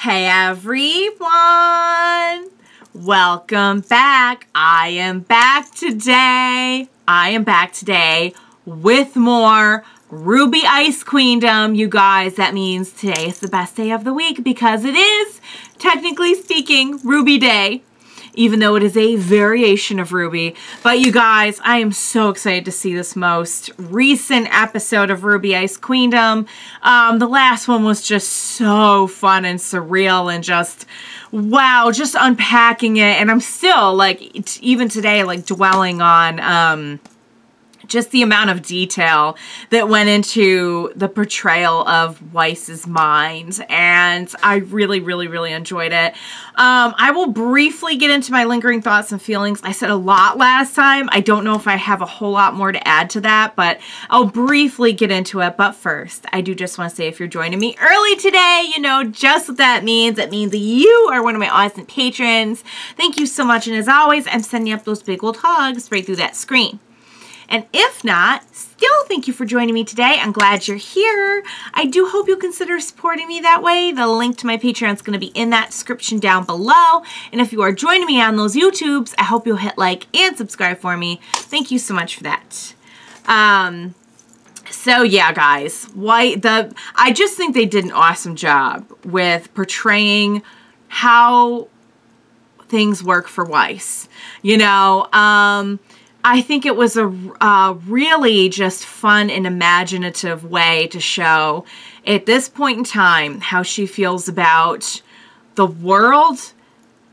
Hey everyone! Welcome back. I am back today with more RWBY Ice Queendom, you guys. That means today is the best day of the week because it is, technically speaking, RWBY Day, even though it is a variation of RWBY. But you guys, I am so excited to see this most recent episode of RWBY Ice Queendom. The last one was just so fun and surreal and just, wow, just unpacking it. And I'm still, like, even today, like, dwelling on, just the amount of detail that went into the portrayal of Weiss's mind, and I really, really, really enjoyed it. I will briefly get into my lingering thoughts and feelings. I said a lot last time. I don't know if I have a whole lot more to add to that, but I'll briefly get into it. But first, I do just want to say, if you're joining me early today, you know just what that means. It means that you are one of my awesome patrons. Thank you so much, and as always, I'm sending up those big old hugs right through that screen. And if not, still thank you for joining me today. I'm glad you're here. I do hope you'll consider supporting me that way. The link to my Patreon is going to be in that description down below. And if you are joining me on those YouTubes, I hope you'll hit like and subscribe for me. Thank you so much for that. So yeah, guys, I just think they did an awesome job with portraying how things work for Weiss. You know, I think it was a really just fun and imaginative way to show, at this point in time, how she feels about the world,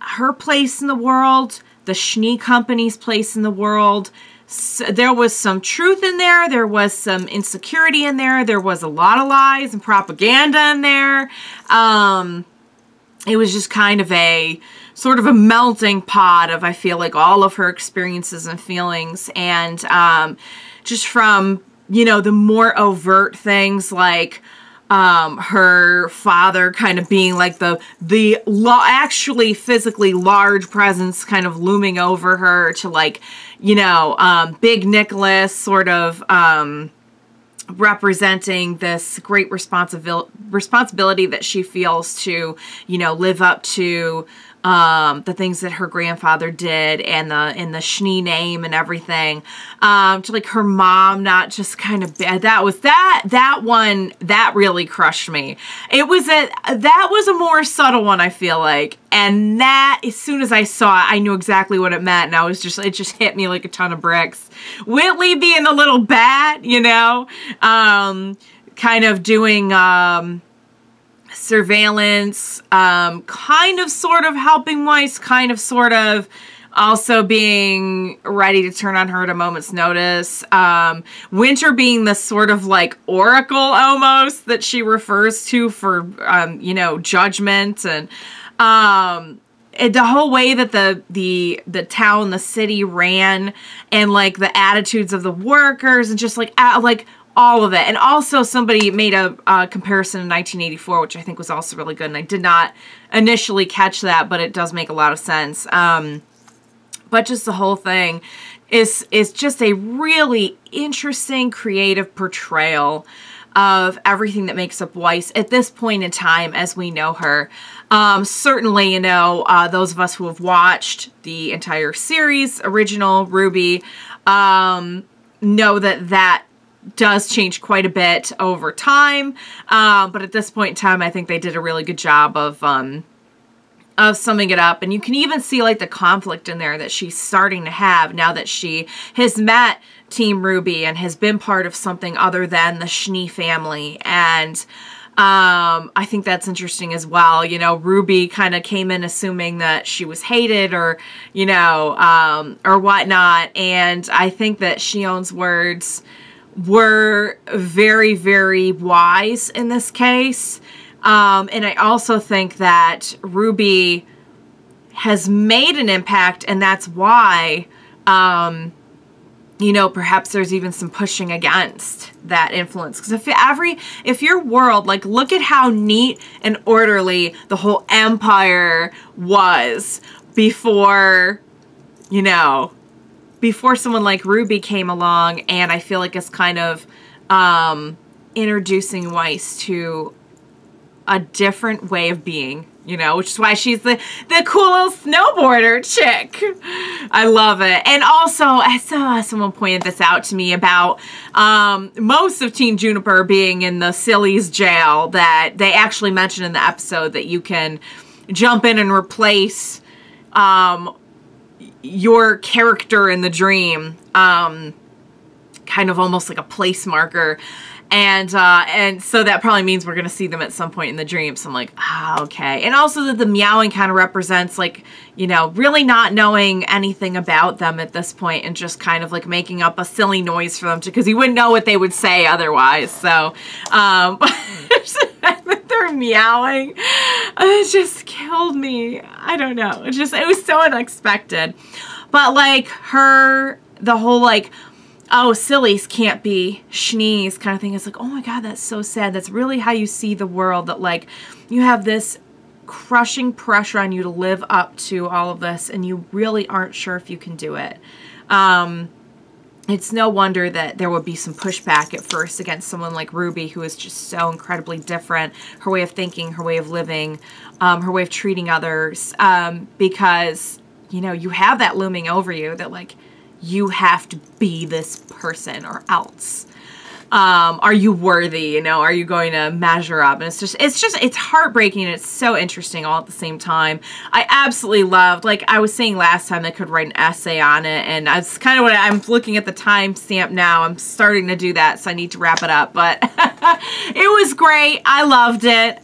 her place in the world, the Schnee Company's place in the world. So there was some truth in there. There was some insecurity in there. There was a lot of lies and propaganda in there. It was just kind of a sort of a melting pot of, I feel like, all of her experiences and feelings. And just from, you know, the more overt things like her father kind of being like the actually physically large presence kind of looming over her, to, like, you know, Big Nicholas sort of representing this great responsibility that she feels to, you know, live up to the things that her grandfather did, and the Schnee name and everything, to, like, her mom not just kind of bad. That one really crushed me. That was a more subtle one, I feel like, and that, as soon as I saw it, I knew exactly what it meant, and it just hit me like a ton of bricks. Whitley being a little bat, you know, kind of doing surveillance, kind of sort of helping Weiss, kind of sort of also being ready to turn on her at a moment's notice. Winter being the sort of like oracle almost that she refers to for, you know, judgment, and the whole way that the town, the city ran, and like the attitudes of the workers, and just like all of it. And also somebody made a comparison in 1984, which I think was also really good, and I did not initially catch that, but it does make a lot of sense. But just the whole thing is just a really interesting, creative portrayal of everything that makes up Weiss at this point in time as we know her. Certainly, you know, those of us who have watched the entire series, original RWBY, know that does change quite a bit over time. But at this point in time, I think they did a really good job of summing it up. And you can even see, like, the conflict in there that she's starting to have now that she has met Team RWBY and has been part of something other than the Schnee family. And I think that's interesting as well. You know, RWBY kind of came in assuming that she was hated, or, you know, or whatnot. And I think that Xion's words were very, very wise in this case. And I also think that RWBY has made an impact, and that's why, you know, perhaps there's even some pushing against that influence. Because if your world, like, look at how neat and orderly the whole empire was before, you know, before someone like RWBY came along, and I feel like it's kind of introducing Weiss to a different way of being, you know, which is why she's the cool little snowboarder chick. I love it. And also, I saw someone pointed this out to me about most of Team Juniper being in the Silly's jail, that they actually mentioned in the episode that you can jump in and replace your character in the dream, kind of almost like a place marker. And so that probably means we're going to see them at some point in the dream. So I'm like, ah, okay. And also that the meowing kind of represents, like, you know, really not knowing anything about them at this point and just kind of like making up a silly noise for them to, because you wouldn't know what they would say otherwise. So, they're meowing. It just killed me. I don't know. It was so unexpected. But like the whole like, oh, sillies can't be schnees kind of thing. It's like, oh my God, that's so sad. That's really how you see the world, that like you have this crushing pressure on you to live up to all of this and you really aren't sure if you can do it. It's no wonder that there would be some pushback at first against someone like RWBY, who is just so incredibly different. Her way of thinking, her way of living, her way of treating others, because, you know, you have that looming over you that like, you have to be this person or else. Are you worthy? You know, are you going to measure up? And it's heartbreaking and it's so interesting all at the same time. I absolutely loved, like I was saying last time, I could write an essay on it, and that's kind of what I'm looking at the timestamp now. I'm starting to do that, so I need to wrap it up, but it was great. I loved it.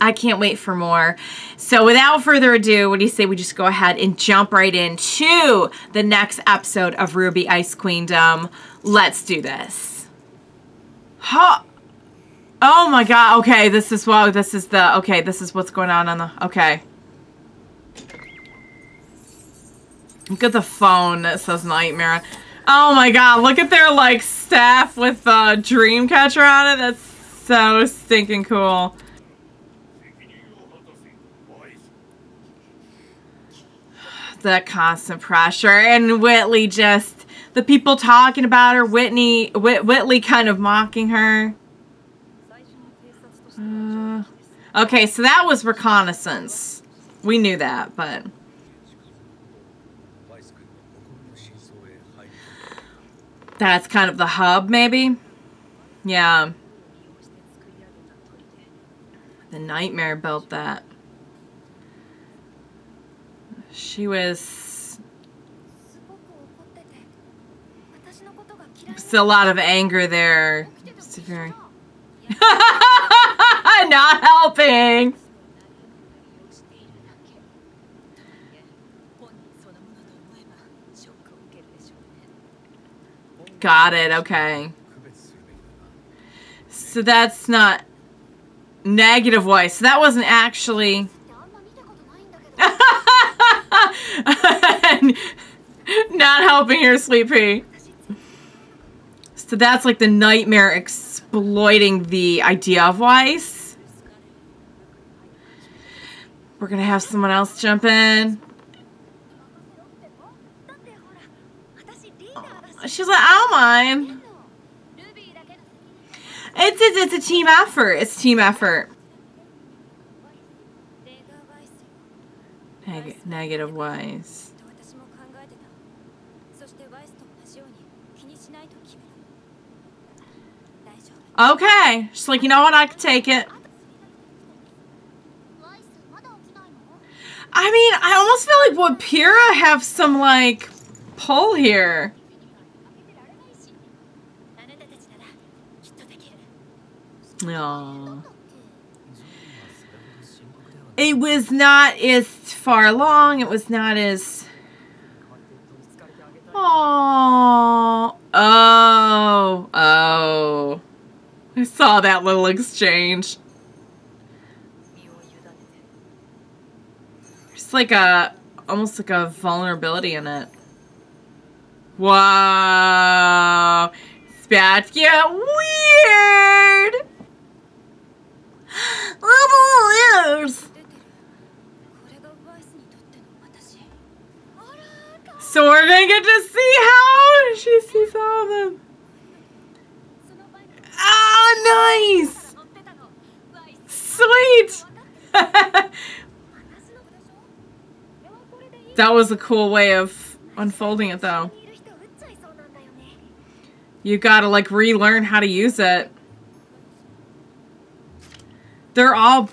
I can't wait for more. So without further ado, what do you say we just go ahead and jump right into the next episode of RWBY Ice Queendom? Let's do this. Huh. Oh my God. Okay, this is what's going on the, okay. Look at the phone that says Nightmare. Oh my God, look at their like staff with Dreamcatcher on it. That's so stinking cool. The constant pressure, and Whitley just, the people talking about her, Whitley kind of mocking her. Okay, so that was reconnaissance. We knew that, but that's kind of the hub, maybe? Yeah. The Nightmare built that. She was still a lot of anger there. Very not helping. Got it. Okay. So that's not negative Weiss. So that wasn't actually. Not helping her, Sleepy. So that's like the Nightmare exploiting the idea of Weiss. We're gonna have someone else jump in. She's like, I don't mind. It's a team effort. It's team effort. Negative Weiss. Okay. She's like, you know what? I can take it. I mean, I almost feel like would Pyrrha have some, like, pull here? Aww. It was not as far along. It was not as... Aww. Oh. Oh. I saw that little exchange. Just like a... almost like a vulnerability in it. Wow. Spat. Yeah, weird. Weird. So we're gonna get to see how she sees all of them. Oh, nice! Sweet! That was a cool way of unfolding it, though. You gotta, like, relearn how to use it. They're all,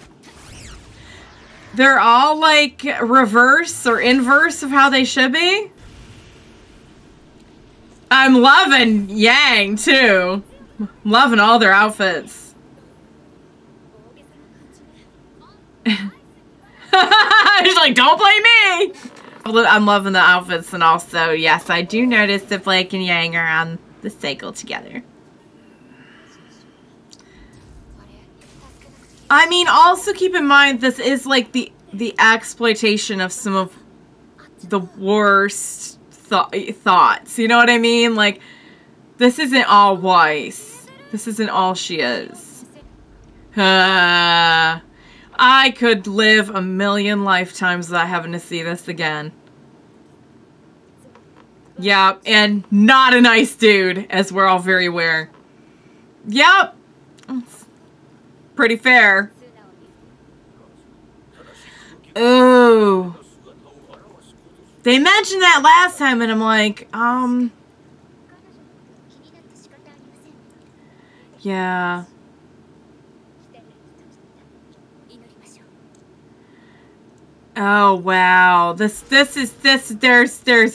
like, reverse or inverse of how they should be. I'm loving Yang, too. I'm loving all their outfits. He's like, don't blame me! I'm loving the outfits, and also, yes, I do notice that Blake and Yang are on the cycle together. I mean, also keep in mind, this is like the exploitation of some of the worst thoughts. You know what I mean? Like, this isn't all Weiss. This isn't all she is. I could live a million lifetimes without having to see this again. Yep, and not a nice dude, as we're all very aware. Yep. It's pretty fair. Ooh. They mentioned that last time, and I'm like, yeah. Oh wow, there's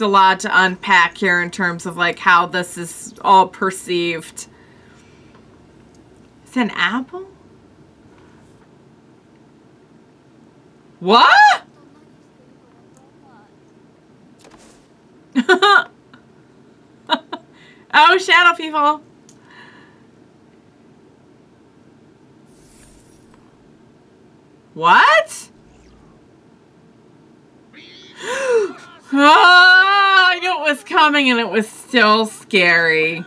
a lot to unpack here in terms of like how this is all perceived. Is it an apple? What? Oh, shadow people. What? Oh, I knew it was coming and it was still scary.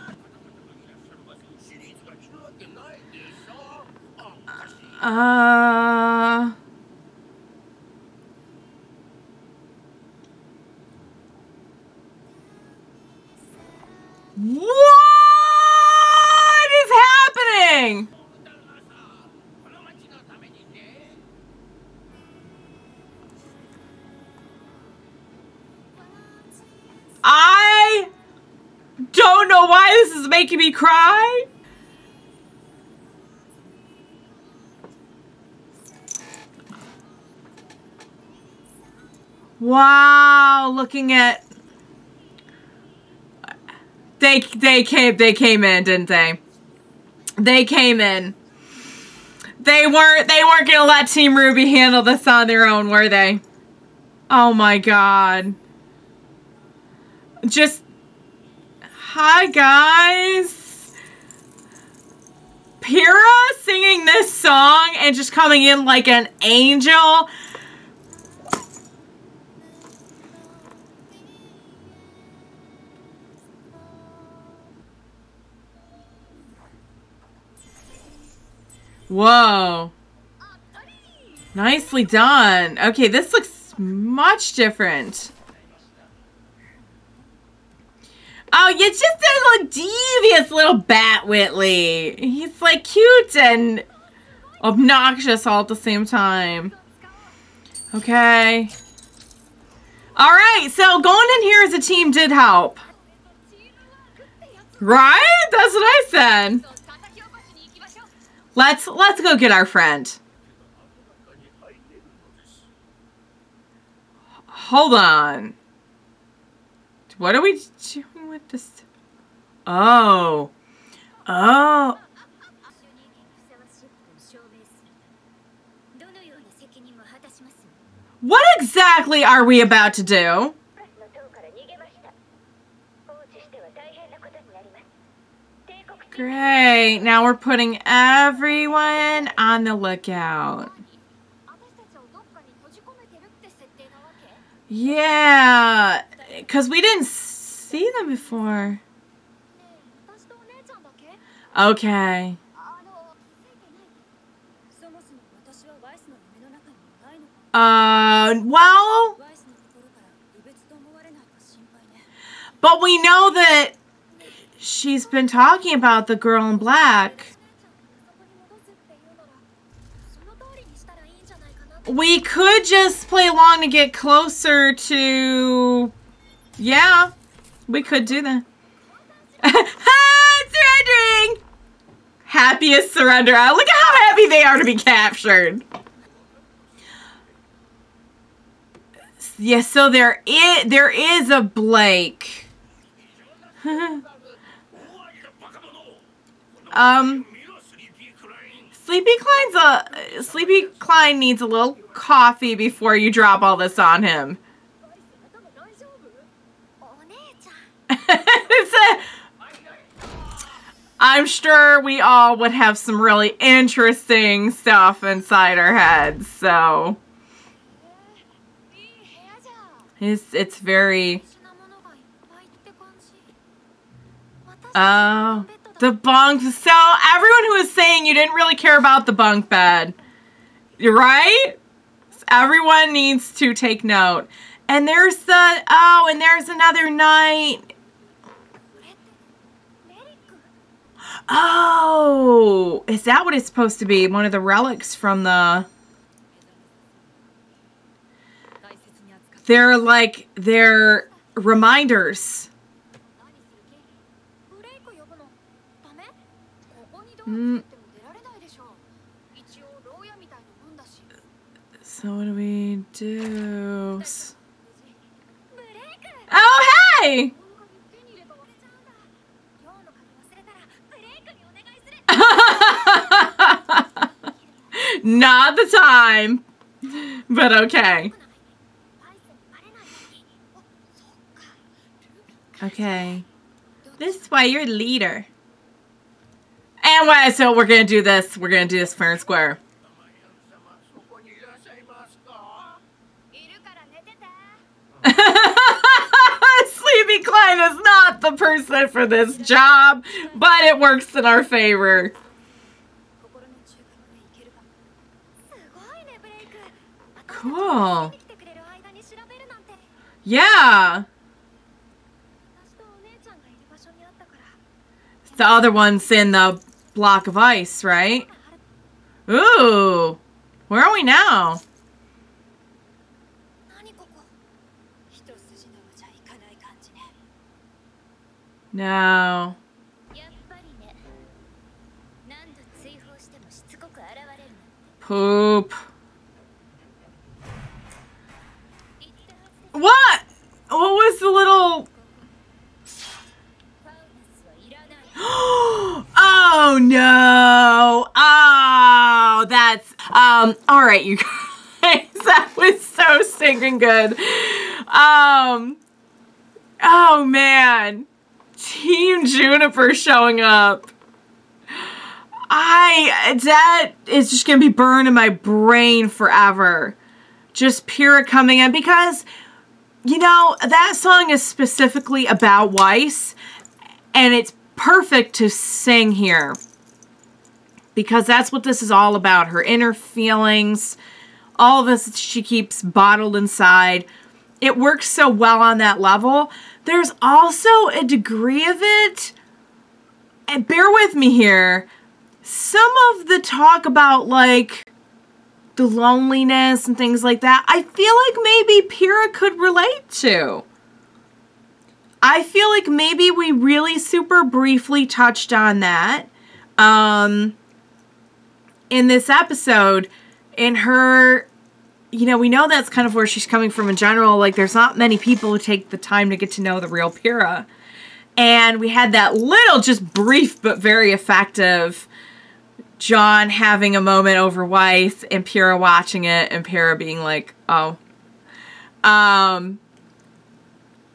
What is happening? I don't know why this is making me cry. Wow, looking at they came in, didn't they? They came in. They weren't gonna let Team RWBY handle this on their own, were they? Oh my god. Just hi guys. Pyrrha singing this song and just coming in like an angel. Whoa. Nicely done. Okay, this looks much different. Oh, you're just a little devious little bat, Whitley. He's like cute and obnoxious all at the same time. Okay. Alright, so going in here as a team did help. Right? That's what I said. Let's go get our friend. Hold on. What are we doing with this? Oh. Oh. What exactly are we about to do? Great. Now we're putting everyone on the lookout. Yeah, because we didn't see them before. Okay. Well, but we know that she's been talking about the girl in black. We could just play along to get closer to... Yeah, we could do that. Surrendering! Happiest surrender. Look at how happy they are to be captured. Yeah, so there is a Blake. Sleepy Klein needs a little coffee before you drop all this on him. I'm sure we all would have some really interesting stuff inside our heads, so it's very... Oh, the bunk. So everyone who was saying you didn't really care about the bunk bed, you're right? Everyone needs to take note. And there's the, oh, and there's another night. Oh, is that what it's supposed to be? One of the relics from the... They're like, they're reminders. So what do we do? Oh, hey! Not the time, but okay. Okay. This is why you're the leader. And what? So we're gonna do this. We're gonna do this fair and square. Sleepy Klein is not the person for this job, but it works in our favor. Cool. Yeah. The other one's in the block of ice, right? Ooh. Where are we now? No. Poop. What? What was the little... Oh no. Oh, that's all right, you guys. That was so stinking good. Oh man. Team Juniper showing up. That is just gonna be burned in my brain forever. Just Pyrrha coming in, because you know that song is specifically about Weiss, and it's perfect to sing here because that's what this is all about. Her inner feelings, all of this she keeps bottled inside. It works so well on that level. There's also a degree of it, and bear with me here, some of the talk about like the loneliness and things like that, I feel like maybe Pyrrha could relate to. I feel like maybe we really super briefly touched on that in this episode. In her, you know, we know that's kind of where she's coming from in general. Like, there's not many people who take the time to get to know the real Pyrrha. And we had that little, just brief but very effective John having a moment over Weiss and Pyrrha watching it and Pyrrha being like, oh.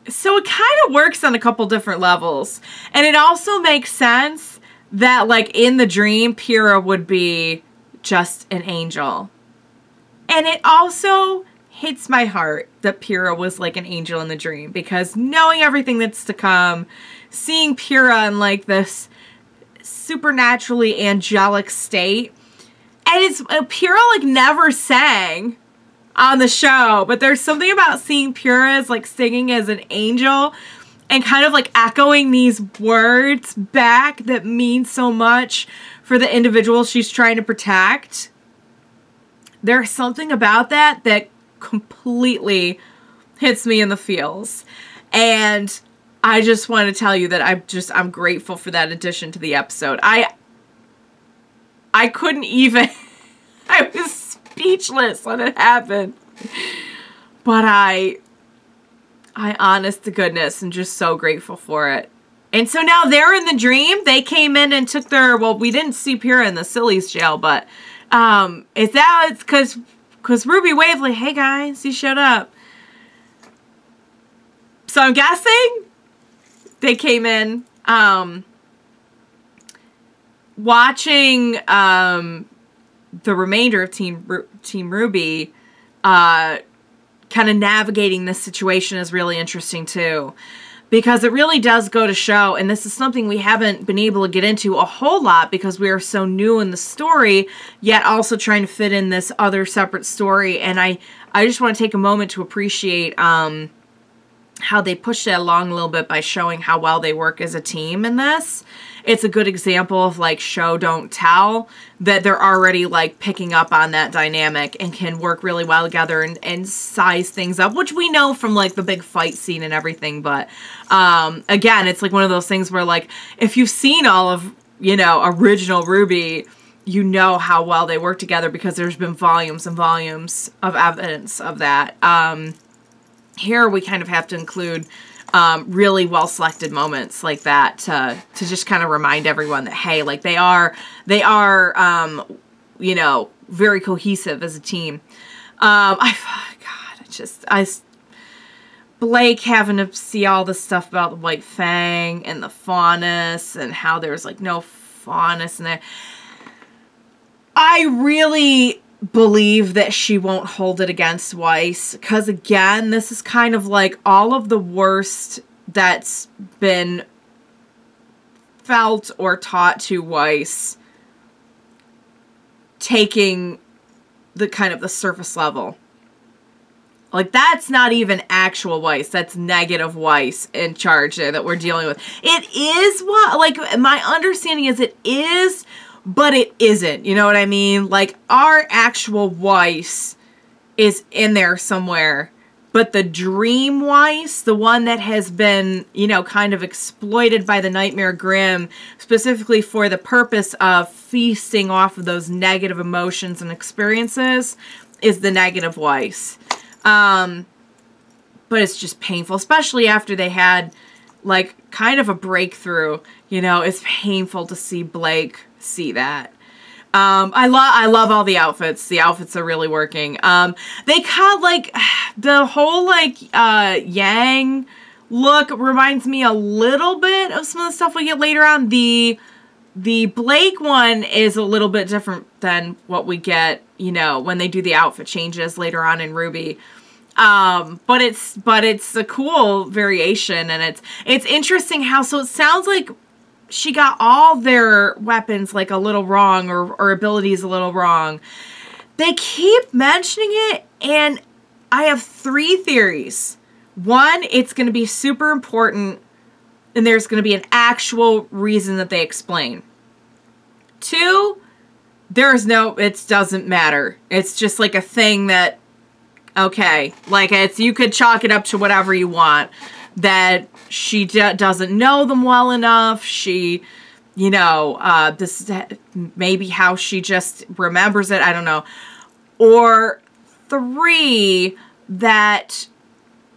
So it kind of works on a couple different levels. And it also makes sense that, like, in the dream, Pyrrha would be just an angel. And it also hits my heart that Pyrrha was like an angel in the dream, because knowing everything that's to come, seeing Pyrrha in, like, this supernaturally angelic state. And it's Pyrrha, like, never sang on the show, but there's something about seeing Pyrrha as like singing as an angel and kind of like echoing these words back that mean so much for the individual she's trying to protect. There's something about that that completely hits me in the feels. And I just want to tell you that I'm grateful for that addition to the episode. I couldn't even, I was speechless when it happened. But I honest to goodness, am just so grateful for it. And so now they're in the dream. They came in and took their, well, we didn't see Pyrrha in the Silly's jail, but is that, it's because RWBY waved like, hey guys, you showed up. So I'm guessing they came in, watching the remainder of Team RWBY kind of navigating this situation is really interesting too. Because it really does go to show, and this is something we haven't been able to get into a whole lot because we are so new in the story, yet also trying to fit in this other separate story. And I just want to take a moment to appreciate how they pushed it along a little bit by showing how well they work as a team in this. It's a good example of like show, don't tell, that they're already like picking up on that dynamic and can work really well together and size things up, which we know from like the big fight scene and everything. But again, it's like one of those things where like if you've seen all of, you know, original RWBY, you know how well they work together because there's been volumes and volumes of evidence of that. Here we kind of have to include really well-selected moments like that to just kind of remind everyone that, hey, like they are, you know, very cohesive as a team. Blake having to see all this stuff about the White Fang and the Faunus and how there's like no Faunus in there. I really believe that she won't hold it against Weiss, because again, this is kind of like all of the worst that's been felt or taught to Weiss taking the kind of the surface level. Like that's not even actual Weiss, that's negative Weiss in charge there that we're dealing with. It is what, like my understanding is it is, but it isn't, you know what I mean? Like, our actual Weiss is in there somewhere, but the dream Weiss, the one that has been, you know, kind of exploited by the Nightmare Grimm, specifically for the purpose of feasting off of those negative emotions and experiences, is the negative Weiss. But it's just painful, especially after they had, like, kind of a breakthrough, you know, it's painful to see Blake see that. I love all the outfits. The outfits are really working. They cut like the whole like Yang look reminds me a little bit of some of the stuff we get later on. The Blake one is a little bit different than what we get, you know, when they do the outfit changes later on in RWBY. But it's a cool variation, and it's interesting how, so it sounds like she got all their weapons like a little wrong, or abilities a little wrong. They keep mentioning it, and I have 3 theories. 1, it's going to be super important, and there's going to be an actual reason that they explain. 2, there's no, it doesn't matter. It's just like a thing that, okay, like it's, you could chalk it up to whatever you want. That she doesn't know them well enough. She, you know, this is maybe how she just remembers it. I don't know. Or 3, that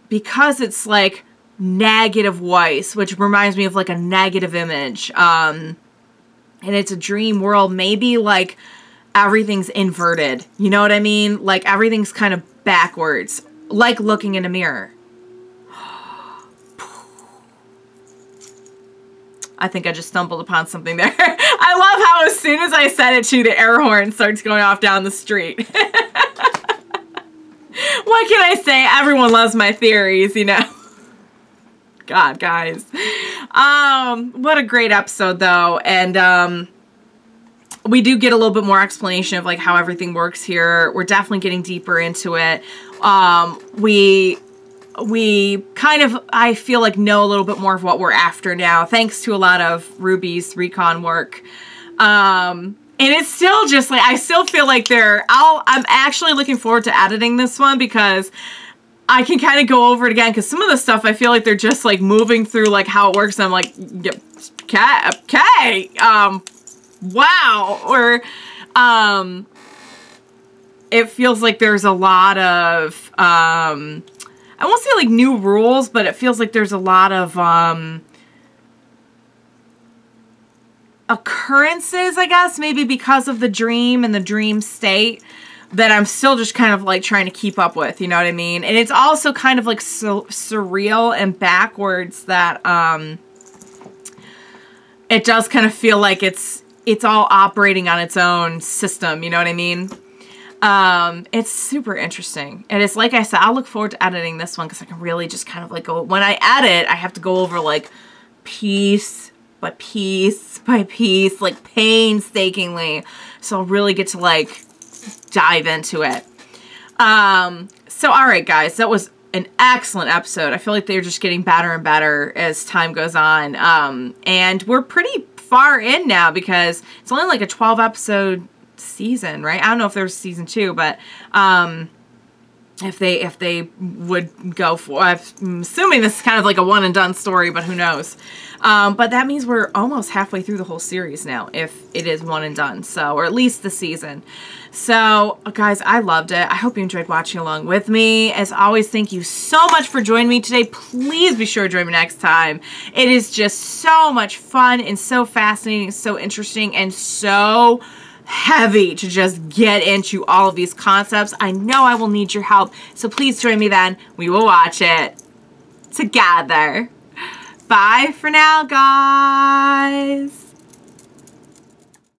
because it's like negative Weiss, which reminds me of like a negative image, and it's a dream world, maybe like everything's inverted. You know what I mean? Like everything's kind of backwards, like looking in a mirror. I think I just stumbled upon something there. I love how as soon as I said it to, the air horn starts going off down the street. What can I say? Everyone loves my theories, you know. God, guys. What a great episode, though. And we do get a little bit more explanation of like how everything works here. We're definitely getting deeper into it. We kind of, I feel like, know a little bit more of what we're after now, thanks to a lot of RWBY's recon work. And it's still just like, I still feel like I'm actually looking forward to editing this one because I can kind of go over it again, because some of the stuff I feel like they're just like moving through like how it works, and I'm like, okay, wow. Or it feels like there's a lot of I won't say like new rules, but it feels like there's a lot of occurrences, I guess, maybe because of the dream and the dream state, that I'm still just kind of like trying to keep up with, you know what I mean? And it's also kind of like so surreal and backwards that it does kind of feel like it's all operating on its own system, you know what I mean? It's super interesting. And it's like I said, I'll look forward to editing this one because I can really just kind of like go, when I edit, I have to go over like piece by piece by piece, like painstakingly. So I'll really get to like dive into it. So all right, guys, that was an excellent episode. I feel like they're just getting better and better as time goes on. And we're pretty far in now because it's only like a 12 episode season, right? I don't know if there's season 2, but if they would go for, I'm assuming this is kind of like a one and done story, but who knows? But that means we're almost halfway through the whole series now, if it is one and done, so, or at least the season. So, guys, I loved it. I hope you enjoyed watching along with me. As always, thank you so much for joining me today. Please be sure to join me next time. It is just so much fun and so fascinating, so interesting, and so heavy to just get into all of these concepts. I know I will need your help, so please join me then. We will watch it together. Bye for now, guys.